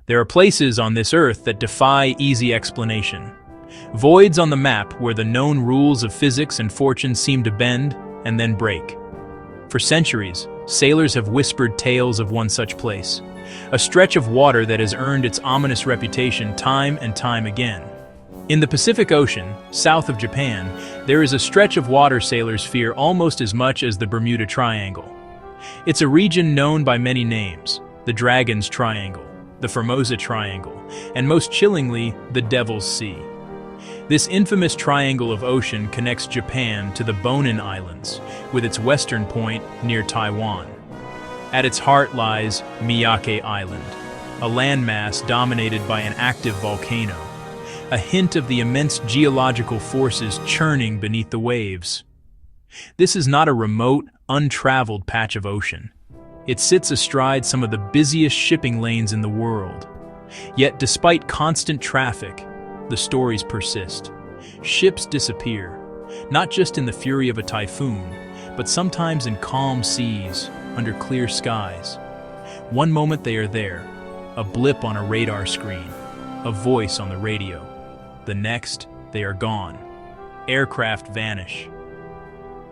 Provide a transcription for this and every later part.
There are places on this earth that defy easy explanation. Voids on the map where the known rules of physics and fortune seem to bend and then break. For centuries, sailors have whispered tales of one such place, a stretch of water that has earned its ominous reputation time and time again. In the Pacific Ocean, south of Japan, there is a stretch of water sailors fear almost as much as the Bermuda Triangle. It's a region known by many names: the Dragon's Triangle, the Formosa Triangle, and most chillingly, the Devil's Sea. This infamous triangle of ocean connects Japan to the Bonin Islands, with its western point near Taiwan. At its heart lies Miyake Island, a landmass dominated by an active volcano, a hint of the immense geological forces churning beneath the waves. This is not a remote, untraveled patch of ocean. It sits astride some of the busiest shipping lanes in the world. Yet despite constant traffic, the stories persist. Ships disappear, not just in the fury of a typhoon, but sometimes in calm seas, under clear skies. One moment they are there, a blip on a radar screen, a voice on the radio. The next, they are gone. Aircraft vanish.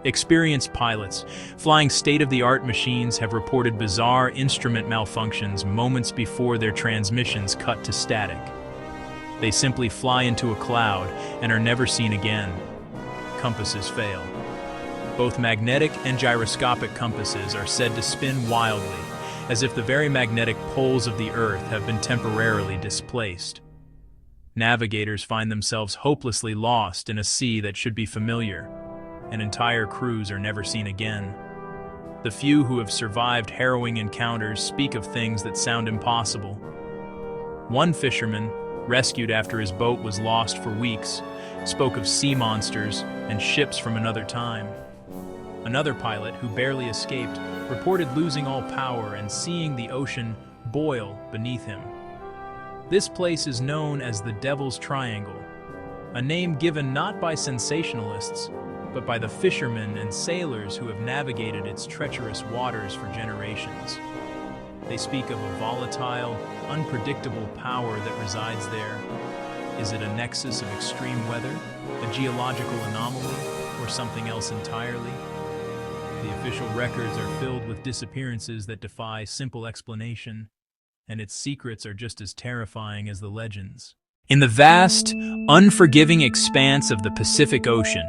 Experienced pilots, flying state-of-the-art machines, have reported bizarre instrument malfunctions moments before their transmissions cut to static. They simply fly into a cloud and are never seen again. Compasses fail. Both magnetic and gyroscopic compasses are said to spin wildly, as if the very magnetic poles of the Earth have been temporarily displaced. Navigators find themselves hopelessly lost in a sea that should be familiar, and entire crews are never seen again. The few who have survived harrowing encounters speak of things that sound impossible. One fisherman, rescued after his boat was lost for weeks, spoke of sea monsters and ships from another time. Another pilot, who barely escaped, reported losing all power and seeing the ocean boil beneath him. This place is known as the Devil's Triangle, a name given not by sensationalists, but by the fishermen and sailors who have navigated its treacherous waters for generations. They speak of a volatile, unpredictable power that resides there. Is it a nexus of extreme weather, a geological anomaly, or something else entirely? The official records are filled with disappearances that defy simple explanation, and its secrets are just as terrifying as the legends. In the vast, unforgiving expanse of the Pacific Ocean,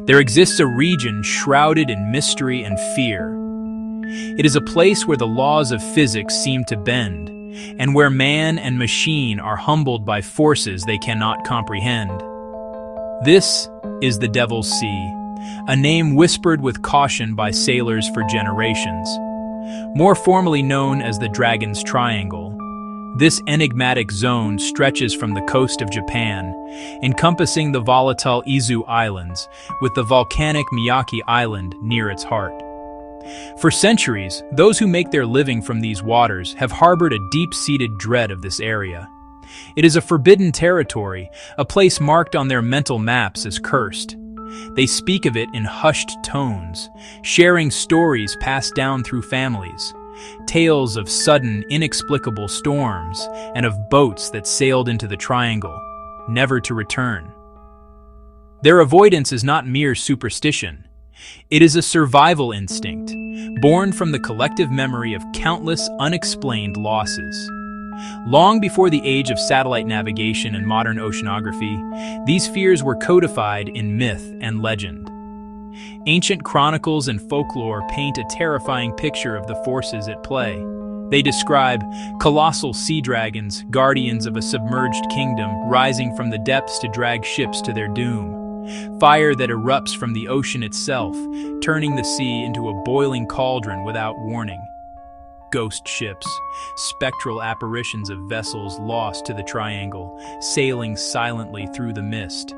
there exists a region shrouded in mystery and fear. It is a place where the laws of physics seem to bend, and where man and machine are humbled by forces they cannot comprehend. This is the Devil's Sea, a name whispered with caution by sailors for generations. More formally known as the Dragon's Triangle, this enigmatic zone stretches from the coast of Japan, encompassing the volatile Izu Islands, with the volcanic Miyake Island near its heart. For centuries, those who make their living from these waters have harbored a deep-seated dread of this area. It is a forbidden territory, a place marked on their mental maps as cursed. They speak of it in hushed tones, sharing stories passed down through families. Tales of sudden, inexplicable storms, and of boats that sailed into the triangle, never to return. Their avoidance is not mere superstition. It is a survival instinct, born from the collective memory of countless unexplained losses. Long before the age of satellite navigation and modern oceanography, these fears were codified in myth and legend. Ancient chronicles and folklore paint a terrifying picture of the forces at play. They describe colossal sea dragons, guardians of a submerged kingdom, rising from the depths to drag ships to their doom. Fire that erupts from the ocean itself, turning the sea into a boiling cauldron without warning. Ghost ships, spectral apparitions of vessels lost to the triangle, sailing silently through the mist.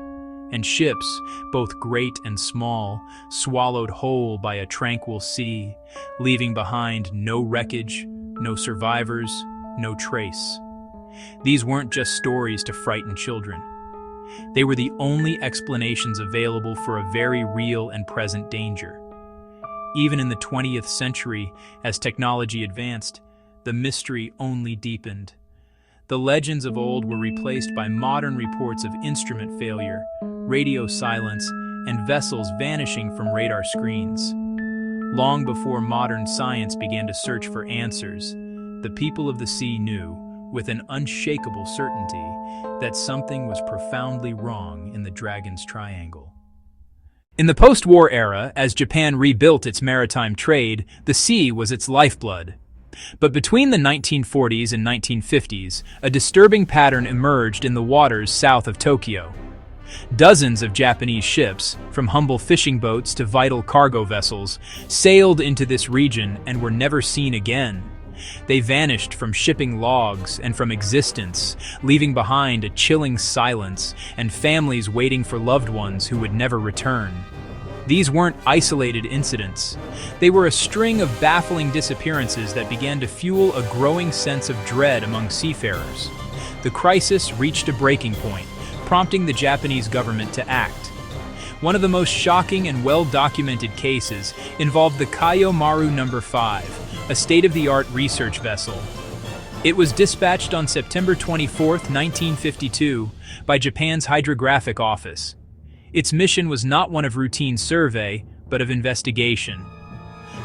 And ships, both great and small, swallowed whole by a tranquil sea, leaving behind no wreckage, no survivors, no trace. These weren't just stories to frighten children. They were the only explanations available for a very real and present danger. Even in the 20th century, as technology advanced, the mystery only deepened. The legends of old were replaced by modern reports of instrument failure, radio silence, and vessels vanishing from radar screens. Long before modern science began to search for answers, the people of the sea knew, with an unshakable certainty, that something was profoundly wrong in the Dragon's Triangle. In the post-war era, as Japan rebuilt its maritime trade, the sea was its lifeblood. But between the 1940s and 1950s, a disturbing pattern emerged in the waters south of Tokyo. Dozens of Japanese ships, from humble fishing boats to vital cargo vessels, sailed into this region and were never seen again. They vanished from shipping logs and from existence, leaving behind a chilling silence and families waiting for loved ones who would never return. These weren't isolated incidents. They were a string of baffling disappearances that began to fuel a growing sense of dread among seafarers. The crisis reached a breaking point, prompting the Japanese government to act. One of the most shocking and well-documented cases involved the Kayo Maru No. 5, a state-of-the-art research vessel. It was dispatched on September 24, 1952, by Japan's Hydrographic Office. Its mission was not one of routine survey, but of investigation.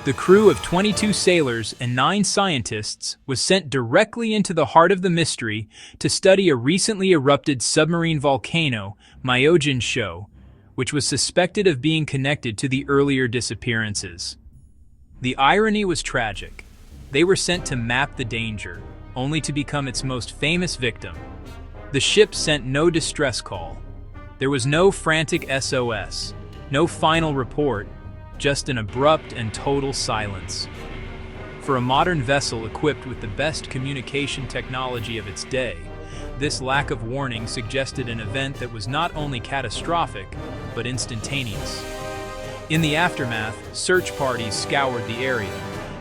The crew of 22 sailors and 9 scientists was sent directly into the heart of the mystery to study a recently erupted submarine volcano, Myojin-sho, which was suspected of being connected to the earlier disappearances. The irony was tragic. They were sent to map the danger, only to become its most famous victim. The ship sent no distress call. There was no frantic SOS, no final report, just an abrupt and total silence. For a modern vessel equipped with the best communication technology of its day, this lack of warning suggested an event that was not only catastrophic, but instantaneous. In the aftermath, search parties scoured the area,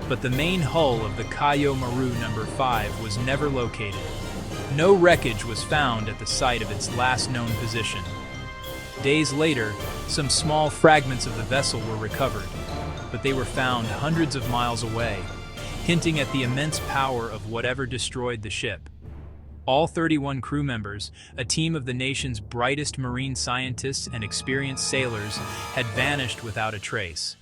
but the main hull of the Kayo Maru No. 5 was never located. No wreckage was found at the site of its last known position. Days later, some small fragments of the vessel were recovered, but they were found hundreds of miles away, hinting at the immense power of whatever destroyed the ship. All 31 crew members, a team of the nation's brightest marine scientists and experienced sailors, had vanished without a trace.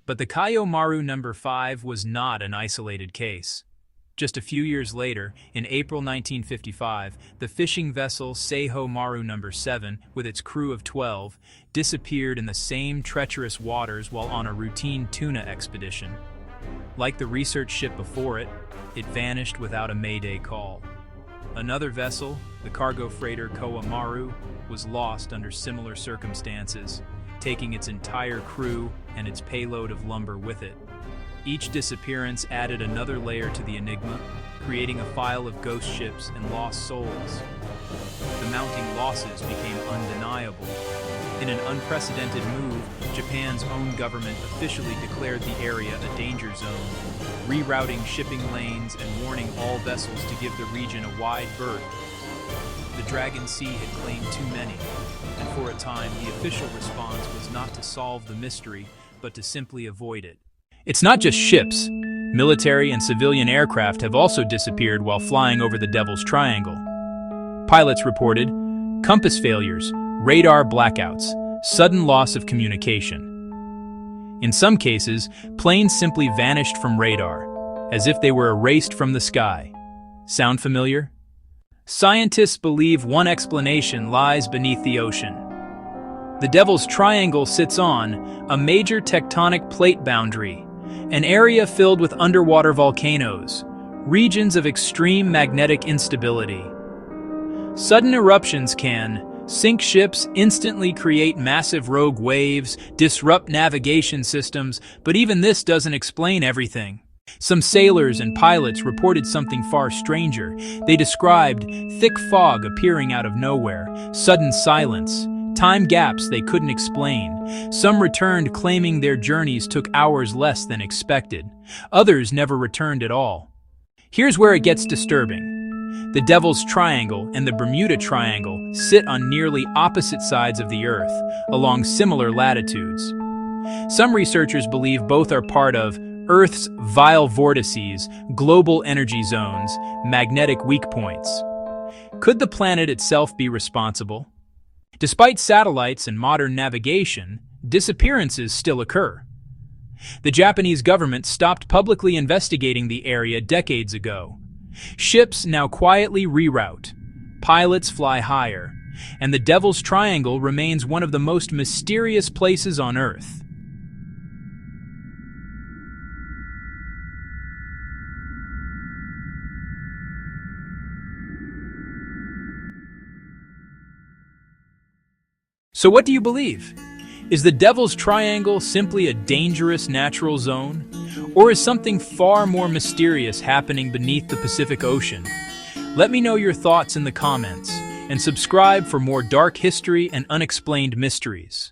But the Kayo Maru No. 5 was not an isolated case. Just a few years later, in April 1955, the fishing vessel Seiho Maru No. 7, with its crew of 12, disappeared in the same treacherous waters while on a routine tuna expedition. Like the research ship before it, it vanished without a mayday call. Another vessel, the cargo freighter Kowa Maru, was lost under similar circumstances, taking its entire crew and its payload of lumber with it. Each disappearance added another layer to the enigma, creating a file of ghost ships and lost souls. The mounting losses became undeniable. In an unprecedented move, Japan's own government officially declared the area a danger zone, rerouting shipping lanes and warning all vessels to give the region a wide berth. The Dragon Sea had claimed too many, and for a time the official response was not to solve the mystery, but to simply avoid it. It's not just ships. Military and civilian aircraft have also disappeared while flying over the Devil's Triangle. Pilots reported compass failures, radar blackouts, sudden loss of communication. In some cases, planes simply vanished from radar, as if they were erased from the sky. Sound familiar? Scientists believe one explanation lies beneath the ocean. The Devil's Triangle sits on a major tectonic plate boundary, an area filled with underwater volcanoes, regions of extreme magnetic instability. Sudden eruptions can sink ships, instantly create massive rogue waves, disrupt navigation systems, but even this doesn't explain everything. Some sailors and pilots reported something far stranger. They described thick fog appearing out of nowhere, sudden silence, time gaps they couldn't explain. Some returned claiming their journeys took hours less than expected. Others never returned at all. Here's where it gets disturbing. The Devil's Triangle and the Bermuda Triangle sit on nearly opposite sides of the Earth, along similar latitudes. Some researchers believe both are part of Earth's vile vortices, global energy zones, magnetic weak points. Could the planet itself be responsible? Despite satellites and modern navigation, disappearances still occur. The Japanese government stopped publicly investigating the area decades ago. Ships now quietly reroute, pilots fly higher, and the Devil's Triangle remains one of the most mysterious places on Earth. So what do you believe? Is the Devil's Triangle simply a dangerous natural zone? Or is something far more mysterious happening beneath the Pacific Ocean? Let me know your thoughts in the comments, and subscribe for more dark history and unexplained mysteries.